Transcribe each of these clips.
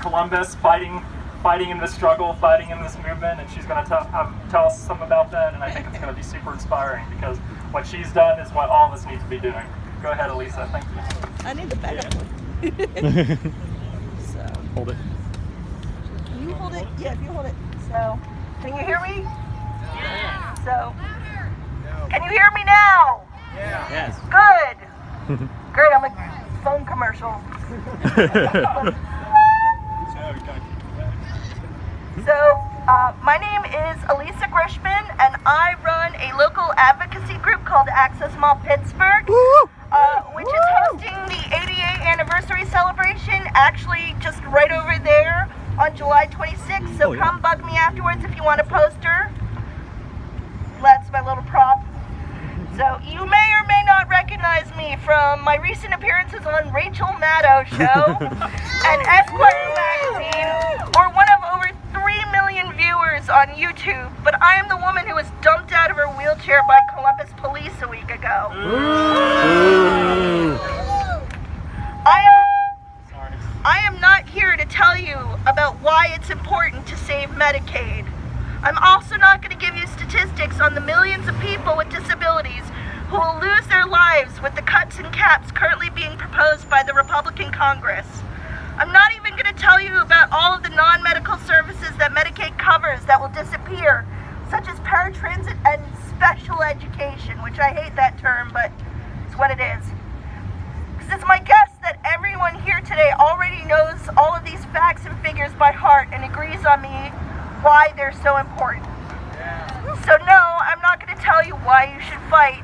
Columbus, fighting in this struggle, fighting in this movement, and she's going to tell us some about that, and I think it's going to be super inspiring because what she's done is what all of us need to be doing. Go ahead, Elisa. Thank you. I need the megaphone. So. Hold it. Can you hold it? Yeah, if you hold it. So, can you hear me? Yeah. So, can you hear me now? Yeah. Yes. Good. Great, I'm a phone commercial. So, my name is Elisa Grishman, and I run a local advocacy group called Access Mall Pittsburgh, which is hosting the 88th anniversary celebration, actually just right over there on July 26th. So come bug me afterwards if you want a poster. That's my little prop. So you may or may not recognize me from my recent appearances on Rachel Maddow Show and Esquire Magazine, or one of over 3 million viewers on YouTube. But I am the woman who was dumped out of her wheelchair by Columbus police a week ago. I am not here to tell you about why it's important to save Medicaid. I'm also not going to give you statistics on the millions of people with disabilities who will lose their lives with the cuts and caps currently being proposed by the Republican Congress. I'm not even going to tell you about all of the non-medical services that Medicaid covers that will disappear, such as paratransit and special education, which I hate that term, but it's what it is. Because it's my guess that everyone here today already knows all of these facts and figures by heart and agrees on me why they're so important. So no, I'm not going to tell you why you should fight.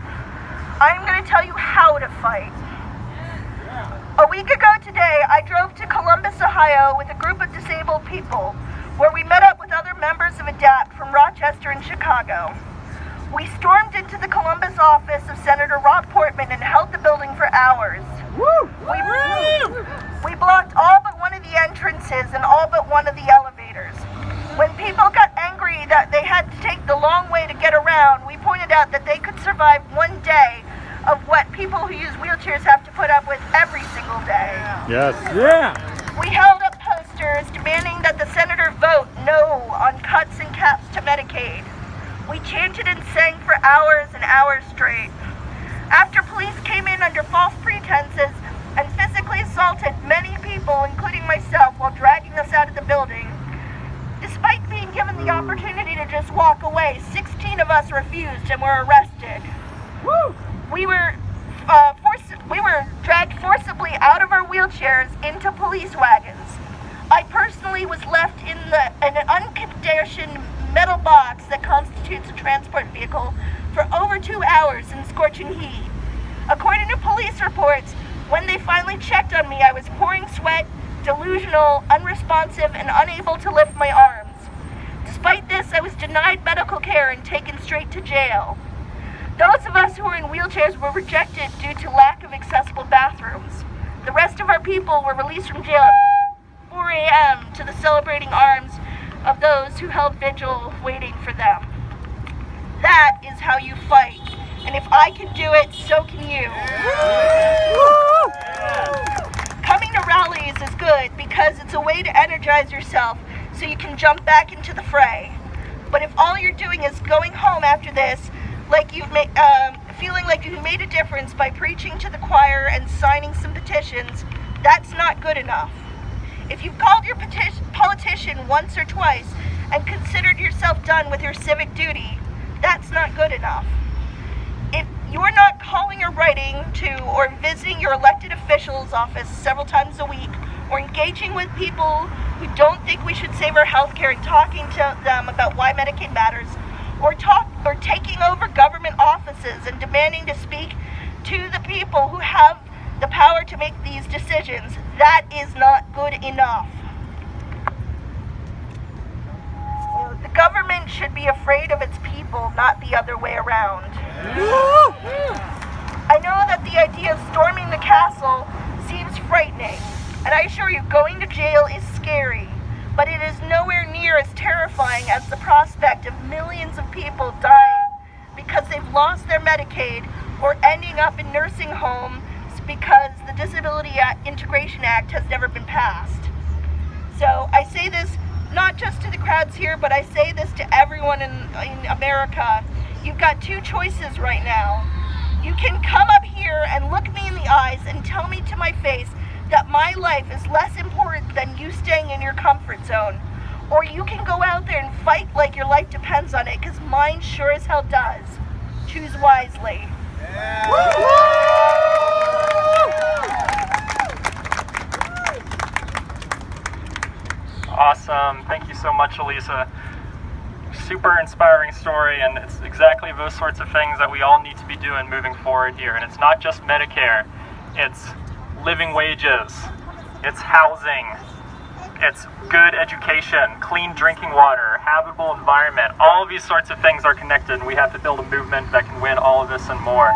I'm going to tell you how to fight. A week ago today, I drove to Columbus, Ohio with a group of disabled people where we met up with other members of ADAPT from Rochester and Chicago. We stormed into the Columbus office of Senator Rob Portman and held the building for hours. We blocked all but one of the entrances and all but one of the elevators. When people got angry that they had to take the long way to get around, we pointed out that they could survive one day of what people who use wheelchairs have to put up with every single day. Yes. Yeah. We held up posters demanding that the senator vote no on cuts and caps to Medicaid. We chanted and sang for hours and hours straight. After police came in under false pretenses and physically assaulted many people, including myself, while dragging us out of the building, despite being given the opportunity to just walk away, 16 of us refused and were arrested. We were dragged forcibly out of our wheelchairs into police wagons. I personally was left in an unconditioned metal box that constitutes a transport vehicle for over 2 hours in scorching heat. According to police reports, when they finally checked on me, I was pouring sweat, delusional, unresponsive, and unable to lift my arms. Despite this, I was denied medical care and taken straight to jail. Those of us who were in wheelchairs were rejected due to lack of accessible bathrooms. The rest of our people were released from jail at 4 a.m. to the celebrating arms of those who held vigil waiting for them. That is how you fight. And if I can do it, so can you. Coming to rallies is good because it's a way to energize yourself so you can jump back into the fray. But if all you're doing is going home after this, like you've made, feeling like you've made a difference by preaching to the choir and signing some petitions, that's not good enough. If you've called your politician once or twice and considered yourself done with your civic duty, that's not good enough. If you're not calling or writing to or visiting your elected official's office several times a week, or engaging with people who don't think we should save our health care and talking to them about why Medicaid matters, or taking over government offices and demanding to speak to the people who have the power to make these decisions, that is not good enough. The government should be afraid of its people, not the other way around. I know that the idea of storming the castle seems frightening, and I assure you, going to jail is scary, but it is nowhere near as terrifying as the prospect of millions of people dying because they've lost their Medicaid or ending up in nursing homes because the Disability Integration Act has never been passed. So I say this not just to the crowds here, but I say this to everyone in America. You've got two choices right now. You can come up here and look me in the eyes and tell me to my face that my life is less important than you staying in your comfort zone. Or you can go out there and fight like your life depends on it, because mine sure as hell does. Choose wisely. Awesome. Thank you so much, Elisa. Super inspiring story, and it's exactly those sorts of things that we all need to be doing moving forward here. And it's not just Medicare, it's living wages, it's housing, it's good education, clean drinking water, habitable environment. All of these sorts of things are connected, and we have to build a movement that can win all of this and more.